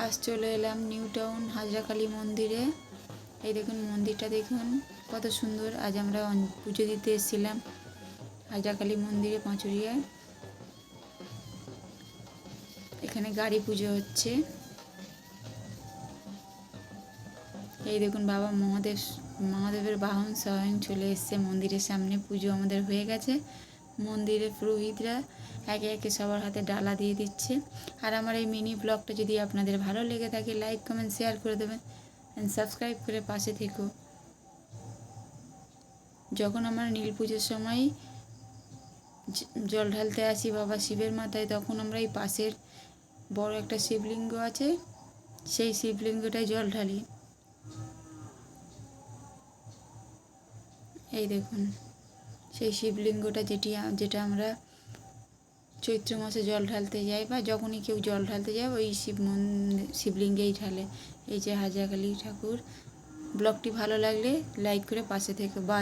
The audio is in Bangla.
আজ চলে এলাম নিউ টাউন হাজরাকালী মন্দিরে। এই দেখুন মন্দিরটা দেখুন কত সুন্দর। আজ আমরা পুজো দিতে এসেছিলাম হাজরাকালী মন্দিরে পাঁচুরিয়ায়। এখানে গাড়ি পুজো হচ্ছে। এই দেখুন বাবা মহাদেবের বাহন স্বয়ং চলে এসছে মন্দিরের সামনে। পুজো আমাদের হয়ে গেছে। মন্দিরের পুরোহিতরা একে একে সবার হাতে ডালা দিয়ে দিচ্ছে। আর আমার এই মিনি ব্লগটা যদি আপনাদের ভালো লেগে থাকে লাইক কমেন্ট শেয়ার করে দেবেন, সাবস্ক্রাইব করে পাশে থেকো। যখন আমরা নীল পুজোর সময় জল ঢালতে আসি বাবা শিবের মাথায়, তখন আমরা এই পাশের বড় একটা শিবলিঙ্গ আছে, সেই শিবলিঙ্গটায় জল ঢালি। এই দেখুন সেই শিবলিঙ্গটা যেটা আমরা চৈত্র মাসে জল ঢালতে যাই বা যখনই কেউ জল ঢালতে যায় ওই শিবলিঙ্গেই ঢালে। এই যে হাজরাকালী ঠাকুর। ব্লগটি ভালো লাগলে লাইক করে পাশে থেকে। বাই।